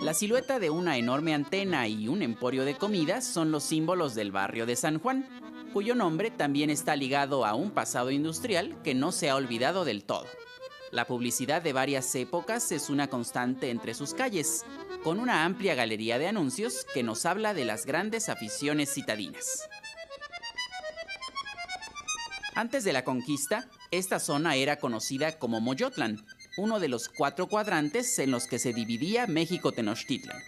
La silueta de una enorme antena y un emporio de comidas son los símbolos del barrio de San Juan, cuyo nombre también está ligado a un pasado industrial que no se ha olvidado del todo. La publicidad de varias épocas es una constante entre sus calles, con una amplia galería de anuncios que nos habla de las grandes aficiones citadinas. Antes de la conquista, esta zona era conocida como Moyotlán, uno de los 4 cuadrantes en los que se dividía México-Tenochtitlan.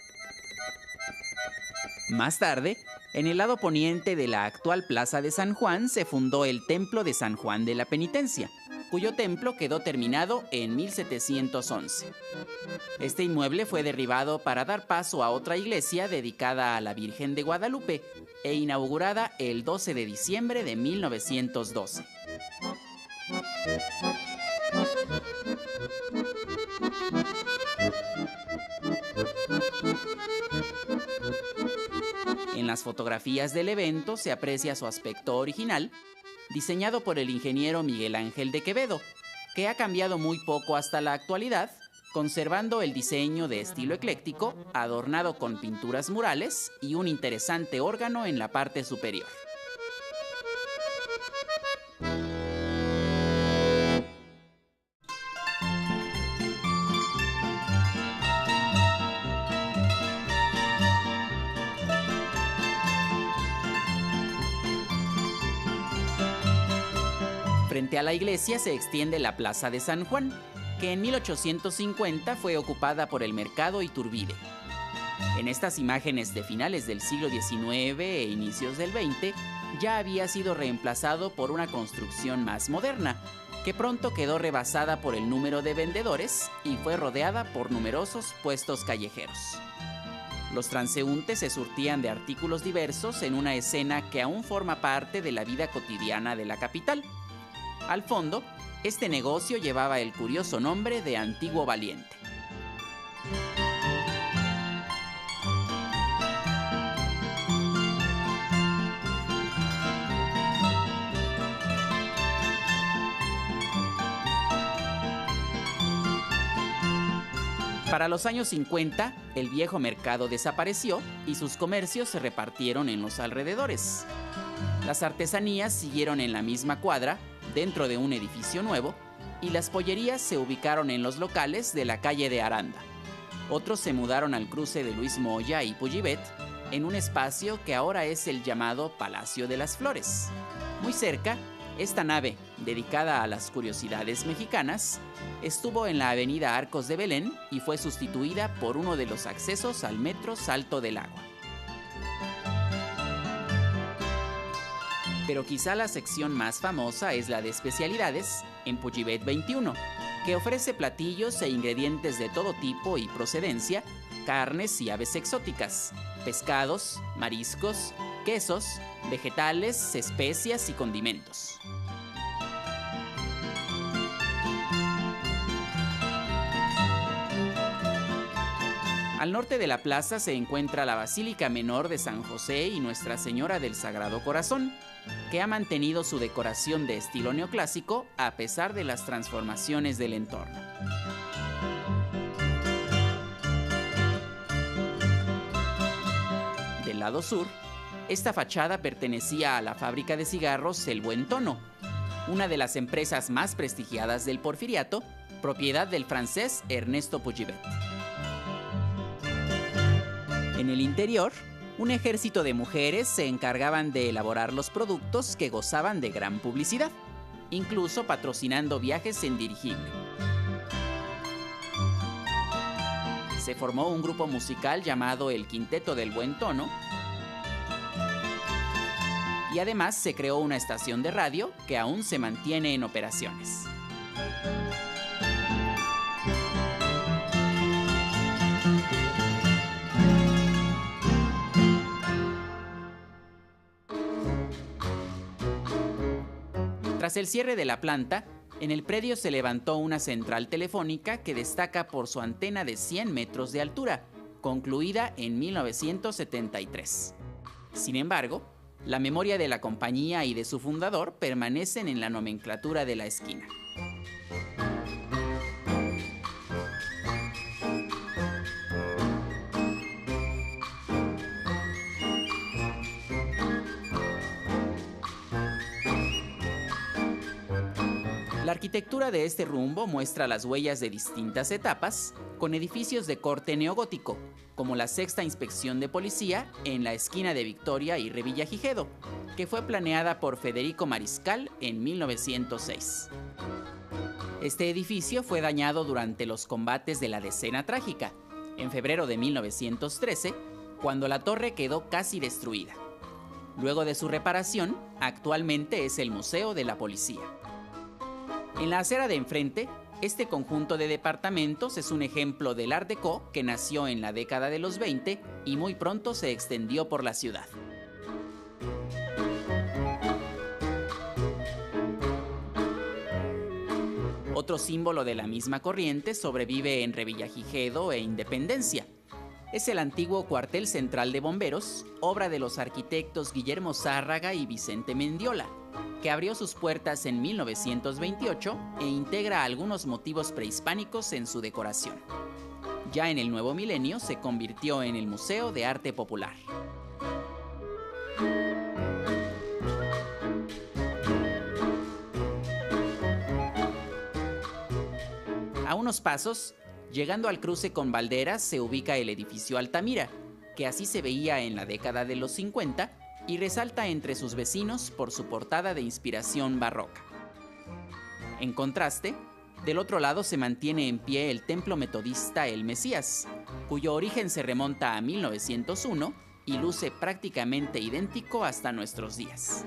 Más tarde, en el lado poniente de la actual Plaza de San Juan se fundó el Templo de San Juan de la Penitencia, cuyo templo quedó terminado en 1711. Este inmueble fue derribado para dar paso a otra iglesia dedicada a la Virgen de Guadalupe e inaugurada el 12 de diciembre de 1912. En las fotografías del evento se aprecia su aspecto original, diseñado por el ingeniero Miguel Ángel de Quevedo, que ha cambiado muy poco hasta la actualidad, conservando el diseño de estilo ecléctico, adornado con pinturas murales y un interesante órgano en la parte superior. Frente a la iglesia se extiende la Plaza de San Juan, que en 1850 fue ocupada por el mercado Iturbide. En estas imágenes de finales del siglo XIX e inicios del XX, ya había sido reemplazado por una construcción más moderna, que pronto quedó rebasada por el número de vendedores y fue rodeada por numerosos puestos callejeros. Los transeúntes se surtían de artículos diversos en una escena que aún forma parte de la vida cotidiana de la capital. Al fondo, este negocio llevaba el curioso nombre de Antiguo Valiente. Para los años 50, el viejo mercado desapareció y sus comercios se repartieron en los alrededores. Las artesanías siguieron en la misma cuadra, dentro de un edificio nuevo, y las pollerías se ubicaron en los locales de la calle de Aranda. Otros se mudaron al cruce de Luis Moya y Pujibet, en un espacio que ahora es el llamado Palacio de las Flores. Muy cerca, esta nave, dedicada a las curiosidades mexicanas, estuvo en la avenida Arcos de Belén y fue sustituida por uno de los accesos al metro Salto del Agua. Pero quizá la sección más famosa es la de especialidades, en Pujibet 21, que ofrece platillos e ingredientes de todo tipo y procedencia, carnes y aves exóticas, pescados, mariscos, quesos, vegetales, especias y condimentos. Al norte de la plaza se encuentra la Basílica Menor de San José y Nuestra Señora del Sagrado Corazón, que ha mantenido su decoración de estilo neoclásico a pesar de las transformaciones del entorno. Del lado sur, esta fachada pertenecía a la fábrica de cigarros El Buen Tono, una de las empresas más prestigiadas del Porfiriato, propiedad del francés Ernesto Pujibet. En el interior, un ejército de mujeres se encargaban de elaborar los productos que gozaban de gran publicidad, incluso patrocinando viajes en dirigible. Se formó un grupo musical llamado el Quinteto del Buen Tono y además se creó una estación de radio que aún se mantiene en operaciones. Tras el cierre de la planta, en el predio se levantó una central telefónica que destaca por su antena de 100 metros de altura, concluida en 1973. Sin embargo, la memoria de la compañía y de su fundador permanecen en la nomenclatura de la esquina. La arquitectura de este rumbo muestra las huellas de distintas etapas, con edificios de corte neogótico, como la Sexta Inspección de Policía en la esquina de Victoria y Revillagigedo, que fue planeada por Federico Mariscal en 1906. Este edificio fue dañado durante los combates de la Decena Trágica, en febrero de 1913, cuando la torre quedó casi destruida. Luego de su reparación, actualmente es el Museo de la Policía. En la acera de enfrente, este conjunto de departamentos es un ejemplo del Art Déco que nació en la década de los 20 y muy pronto se extendió por la ciudad. Otro símbolo de la misma corriente sobrevive en Revillagigedo e Independencia. Es el antiguo cuartel central de bomberos, obra de los arquitectos Guillermo Zárraga y Vicente Mendiola, que abrió sus puertas en 1928 e integra algunos motivos prehispánicos en su decoración. Ya en el nuevo milenio se convirtió en el Museo de Arte Popular. A unos pasos, llegando al cruce con Valderas, se ubica el edificio Altamira, que así se veía en la década de los 50 y resalta entre sus vecinos por su portada de inspiración barroca. En contraste, del otro lado se mantiene en pie el templo metodista El Mesías, cuyo origen se remonta a 1901 y luce prácticamente idéntico hasta nuestros días.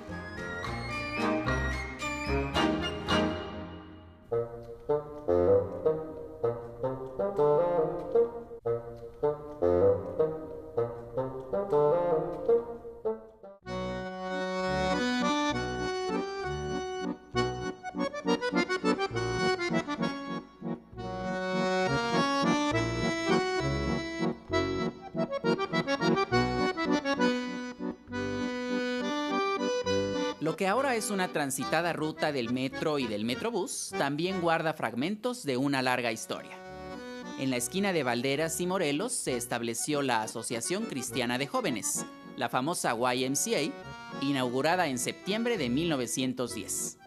Lo que ahora es una transitada ruta del metro y del metrobús también guarda fragmentos de una larga historia. En la esquina de Valderas y Morelos se estableció la Asociación Cristiana de Jóvenes, la famosa YMCA, inaugurada en septiembre de 1910.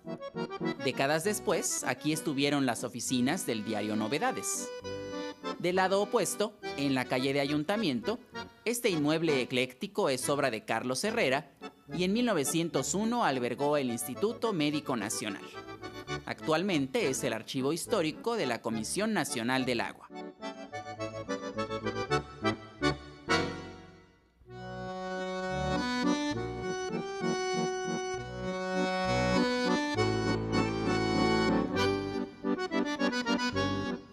Décadas después, aquí estuvieron las oficinas del diario Novedades. Del lado opuesto, en la calle de Ayuntamiento, este inmueble ecléctico es obra de Carlos Herrera y en 1901 albergó el Instituto Médico Nacional. Actualmente es el archivo histórico de la Comisión Nacional del Agua.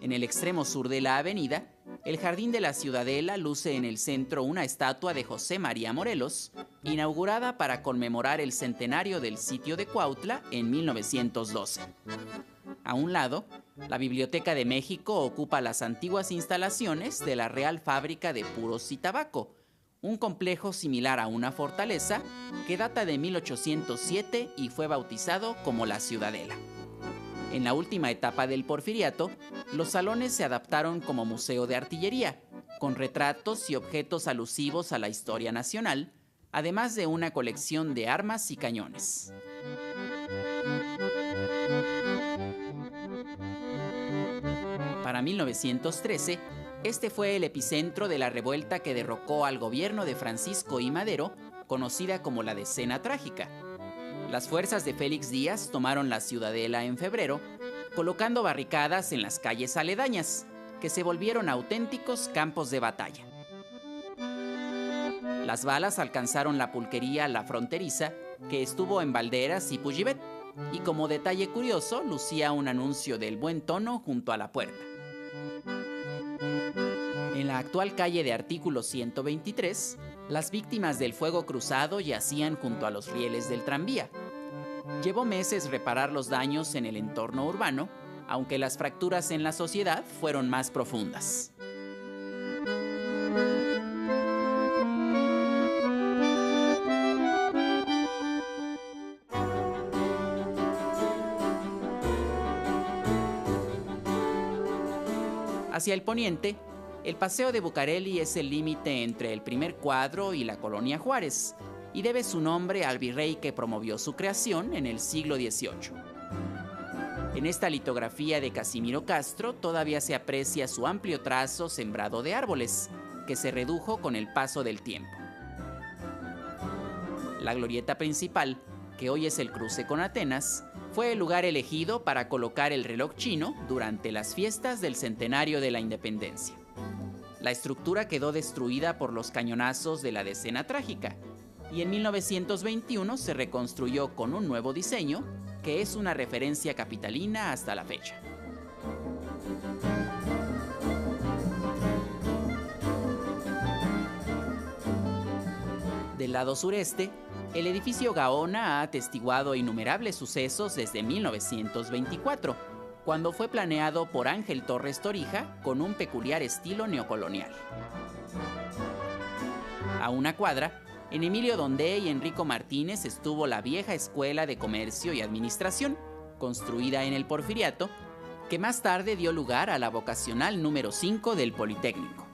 En el extremo sur de la avenida, el Jardín de la Ciudadela luce en el centro una estatua de José María Morelos, inaugurada para conmemorar el centenario del sitio de Cuautla en 1912. A un lado, la Biblioteca de México ocupa las antiguas instalaciones de la Real Fábrica de Puros y Tabaco, un complejo similar a una fortaleza que data de 1807 y fue bautizado como la Ciudadela. En la última etapa del Porfiriato, los salones se adaptaron como museo de artillería, con retratos y objetos alusivos a la historia nacional, además de una colección de armas y cañones. Para 1913, este fue el epicentro de la revuelta que derrocó al gobierno de Francisco I. Madero, conocida como la Decena Trágica. Las fuerzas de Félix Díaz tomaron la Ciudadela en febrero, colocando barricadas en las calles aledañas, que se volvieron auténticos campos de batalla. Las balas alcanzaron la pulquería La Fronteriza, que estuvo en Valderas y Pujibet, y como detalle curioso lucía un anuncio del Buen Tono junto a la puerta. En la actual calle de Artículo 123, las víctimas del fuego cruzado yacían junto a los rieles del tranvía. Llevó meses reparar los daños en el entorno urbano, aunque las fracturas en la sociedad fueron más profundas. Hacia el poniente, el Paseo de Bucareli es el límite entre el primer cuadro y la Colonia Juárez, y debe su nombre al virrey que promovió su creación en el siglo XVIII. En esta litografía de Casimiro Castro todavía se aprecia su amplio trazo sembrado de árboles, que se redujo con el paso del tiempo. La glorieta principal, que hoy es el cruce con Atenas, fue el lugar elegido para colocar el reloj chino durante las fiestas del centenario de la independencia. La estructura quedó destruida por los cañonazos de la Decena Trágica, y en 1921 se reconstruyó con un nuevo diseño, que es una referencia capitalina hasta la fecha. Del lado sureste, el edificio Gaona ha atestiguado innumerables sucesos desde 1924, cuando fue planeado por Ángel Torres Torija con un peculiar estilo neocolonial. A una cuadra, en Emilio Dondé y Enrico Martínez estuvo la vieja Escuela de Comercio y Administración, construida en el Porfiriato, que más tarde dio lugar a la vocacional número 5 del Politécnico.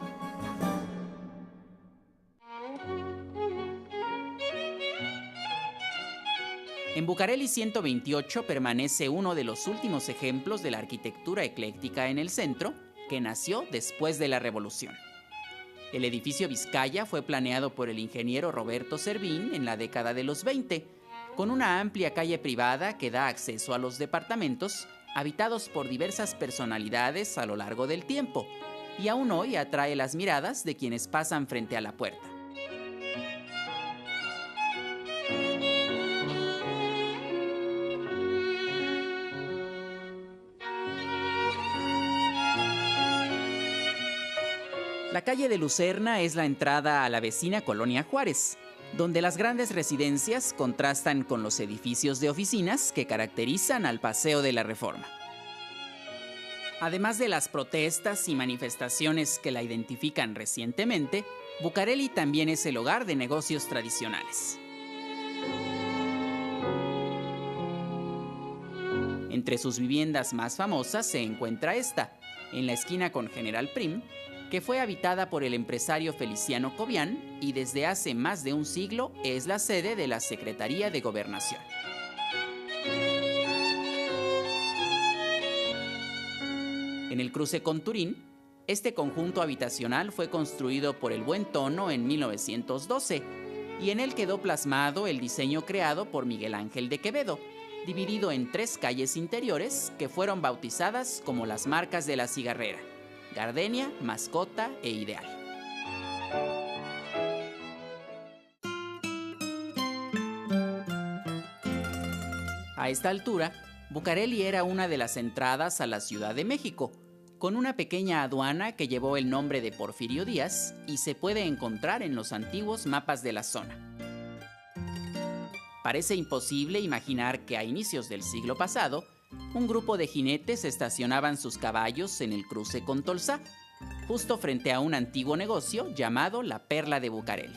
En Bucareli 128 permanece uno de los últimos ejemplos de la arquitectura ecléctica en el centro, que nació después de la Revolución. El edificio Vizcaya fue planeado por el ingeniero Roberto Servín en la década de los 20, con una amplia calle privada que da acceso a los departamentos, habitados por diversas personalidades a lo largo del tiempo, y aún hoy atrae las miradas de quienes pasan frente a la puerta. La calle de Lucerna es la entrada a la vecina Colonia Juárez, donde las grandes residencias contrastan con los edificios de oficinas que caracterizan al Paseo de la Reforma. Además de las protestas y manifestaciones que la identifican recientemente, Bucareli también es el hogar de negocios tradicionales. Entre sus viviendas más famosas se encuentra esta, en la esquina con General Prim, que fue habitada por el empresario Feliciano Cobian y desde hace más de un siglo es la sede de la Secretaría de Gobernación. En el cruce con Turín, este conjunto habitacional fue construido por el Buen Tono en 1912 y en él quedó plasmado el diseño creado por Miguel Ángel de Quevedo, dividido en 3 calles interiores que fueron bautizadas como las marcas de la cigarrera: Gardenia, Mascota e Ideal. A esta altura, Bucareli era una de las entradas a la Ciudad de México, con una pequeña aduana que llevó el nombre de Porfirio Díaz y se puede encontrar en los antiguos mapas de la zona. Parece imposible imaginar que a inicios del siglo pasado, un grupo de jinetes estacionaban sus caballos en el cruce con Tolsá, justo frente a un antiguo negocio llamado La Perla de Bucareli.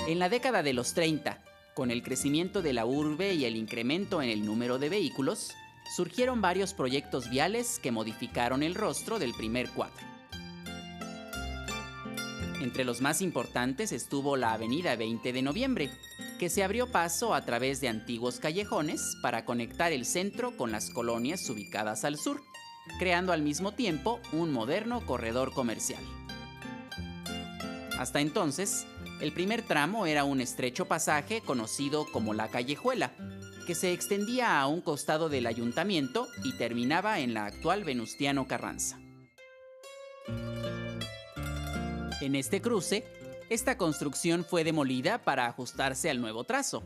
En la década de los 30, con el crecimiento de la urbe y el incremento en el número de vehículos, surgieron varios proyectos viales que modificaron el rostro del primer cuadro. Entre los más importantes estuvo la avenida 20 de Noviembre, que se abrió paso a través de antiguos callejones para conectar el centro con las colonias ubicadas al sur, creando al mismo tiempo un moderno corredor comercial. Hasta entonces, El primer tramo era un estrecho pasaje conocido como la Callejuela, que se extendía a un costado del ayuntamiento y terminaba en la actual Venustiano Carranza. En este cruce, esta construcción fue demolida para ajustarse al nuevo trazo.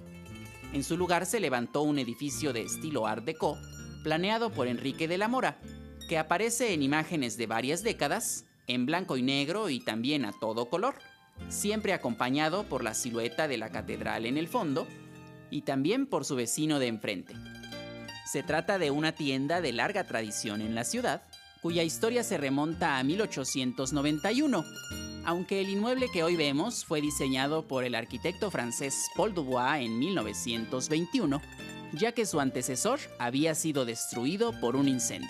En su lugar se levantó un edificio de estilo Art Deco, planeado por Enrique de la Mora, que aparece en imágenes de varias décadas, en blanco y negro y también a todo color, siempre acompañado por la silueta de la catedral en el fondo y también por su vecino de enfrente. Se trata de una tienda de larga tradición en la ciudad, cuya historia se remonta a 1891, aunque el inmueble que hoy vemos fue diseñado por el arquitecto francés Paul Dubois en 1921, ya que su antecesor había sido destruido por un incendio.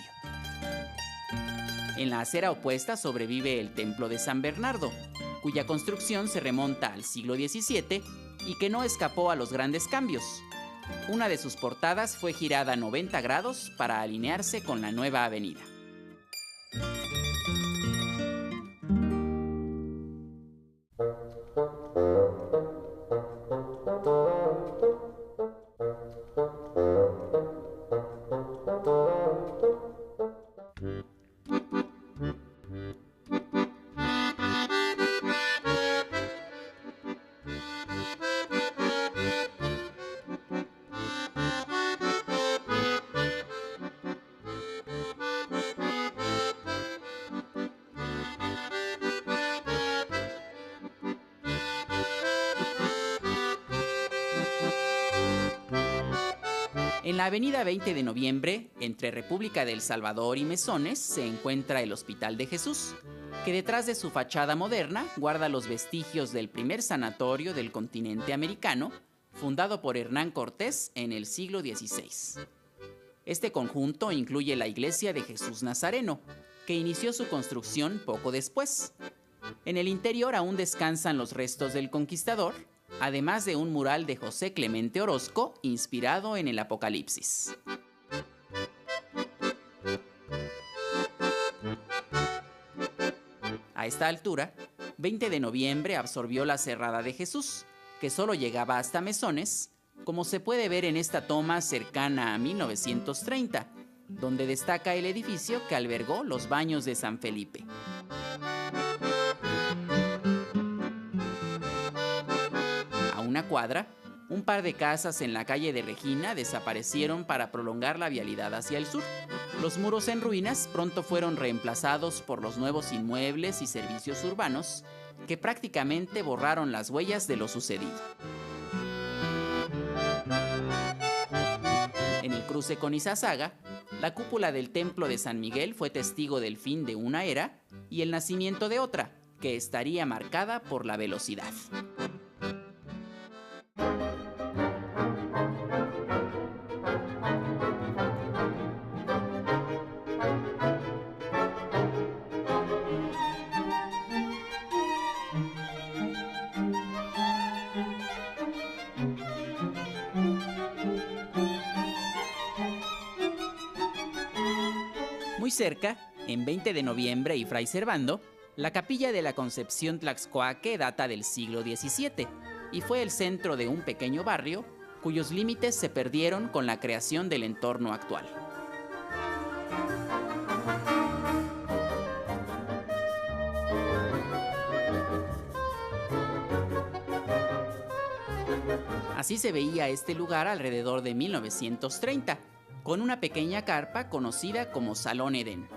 En la acera opuesta sobrevive el Templo de San Bernardo, cuya construcción se remonta al siglo XVII y que no escapó a los grandes cambios. Una de sus portadas fue girada 90 grados para alinearse con la nueva avenida. En la avenida 20 de noviembre, entre República del Salvador y Mesones, se encuentra el Hospital de Jesús, que detrás de su fachada moderna guarda los vestigios del primer sanatorio del continente americano, fundado por Hernán Cortés en el siglo XVI. Este conjunto incluye la iglesia de Jesús Nazareno, que inició su construcción poco después. En el interior aún descansan los restos del conquistador, además de un mural de José Clemente Orozco inspirado en el Apocalipsis. A esta altura, 20 de noviembre absorbió la Cerrada de Jesús, que solo llegaba hasta Mesones, como se puede ver en esta toma cercana a 1930, donde destaca el edificio que albergó los baños de San Felipe. A una cuadra, un par de casas en la calle de Regina desaparecieron para prolongar la vialidad hacia el sur. Los muros en ruinas pronto fueron reemplazados por los nuevos inmuebles y servicios urbanos que prácticamente borraron las huellas de lo sucedido. En el cruce con Izazaga, la cúpula del Templo de San Miguel fue testigo del fin de una era y el nacimiento de otra, que estaría marcada por la velocidad. Muy cerca, en 20 de noviembre y Fray Servando, la capilla de la Concepción Tlaxcoaque data del siglo XVII y fue el centro de un pequeño barrio cuyos límites se perdieron con la creación del entorno actual. Así se veía este lugar alrededor de 1930, con una pequeña carpa conocida como Salón Edén.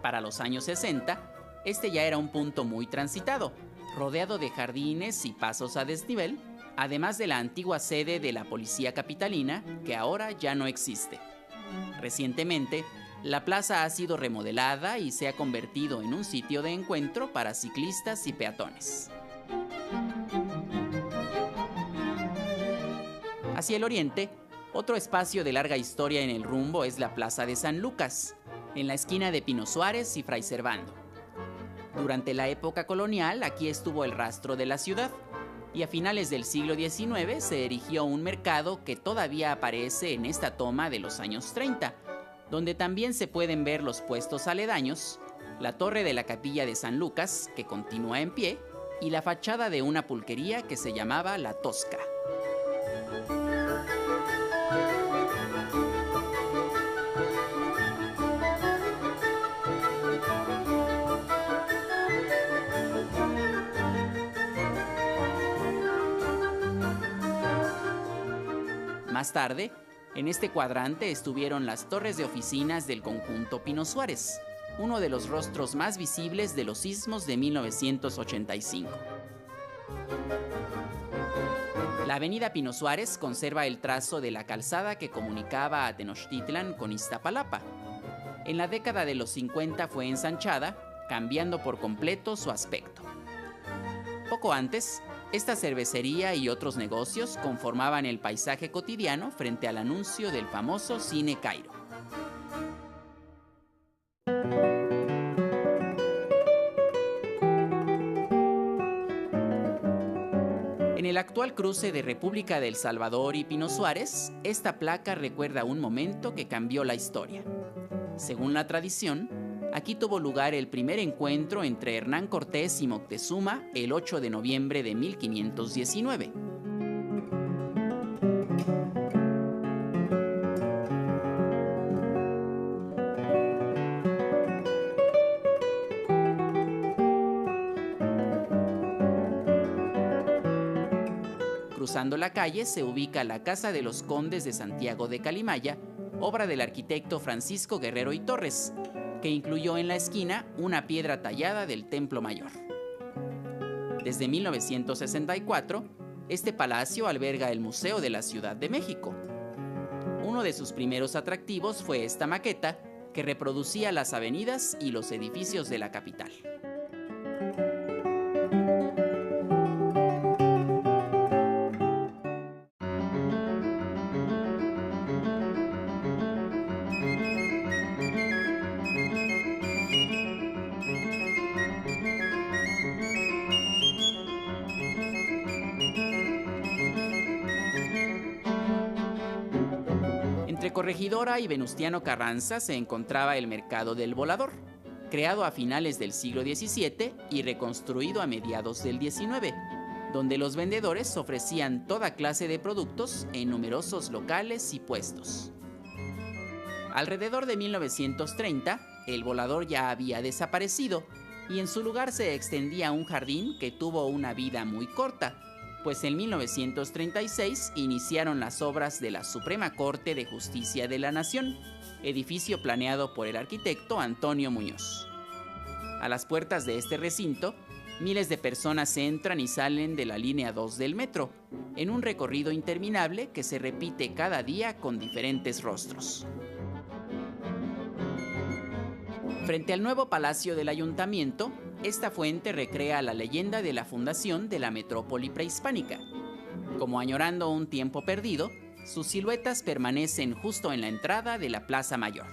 Para los años 60, este ya era un punto muy transitado, rodeado de jardines y pasos a desnivel, además de la antigua sede de la Policía Capitalina, que ahora ya no existe. Recientemente, la plaza ha sido remodelada y se ha convertido en un sitio de encuentro para ciclistas y peatones. Hacia el oriente, otro espacio de larga historia en el rumbo es la Plaza de San Lucas, en la esquina de Pino Suárez y Fray Servando. Durante la época colonial, aquí estuvo el rastro de la ciudad, y a finales del siglo XIX se erigió un mercado que todavía aparece en esta toma de los años 30, donde también se pueden ver los puestos aledaños, la torre de la Capilla de San Lucas, que continúa en pie, y la fachada de una pulquería que se llamaba La Tosca. Más tarde, en este cuadrante estuvieron las torres de oficinas del conjunto Pino Suárez, uno de los rostros más visibles de los sismos de 1985. La avenida Pino Suárez conserva el trazo de la calzada que comunicaba a Tenochtitlan con Iztapalapa. En la década de los 50 fue ensanchada, cambiando por completo su aspecto. Poco antes, esta cervecería y otros negocios conformaban el paisaje cotidiano frente al anuncio del famoso Cine Cairo. En el actual cruce de República del Salvador y Pino Suárez, esta placa recuerda un momento que cambió la historia. Según la tradición, aquí tuvo lugar el primer encuentro entre Hernán Cortés y Moctezuma el 8 de noviembre de 1519. Cruzando la calle se ubica la Casa de los Condes de Santiago de Calimaya, obra del arquitecto Francisco Guerrero y Torres, que incluyó en la esquina una piedra tallada del Templo Mayor. Desde 1964, este palacio alberga el Museo de la Ciudad de México. Uno de sus primeros atractivos fue esta maqueta que reproducía las avenidas y los edificios de la capital. Entre Corregidora y Venustiano Carranza se encontraba el Mercado del Volador, creado a finales del siglo XVII y reconstruido a mediados del XIX, donde los vendedores ofrecían toda clase de productos en numerosos locales y puestos. Alrededor de 1930, el Volador ya había desaparecido y en su lugar se extendía un jardín que tuvo una vida muy corta, pues en 1936 iniciaron las obras de la Suprema Corte de Justicia de la Nación, edificio planeado por el arquitecto Antonio Muñoz. A las puertas de este recinto, miles de personas entran y salen de la línea 2 del metro, en un recorrido interminable que se repite cada día con diferentes rostros. Frente al nuevo Palacio del Ayuntamiento, esta fuente recrea la leyenda de la fundación de la metrópoli prehispánica. Como añorando un tiempo perdido, sus siluetas permanecen justo en la entrada de la Plaza Mayor.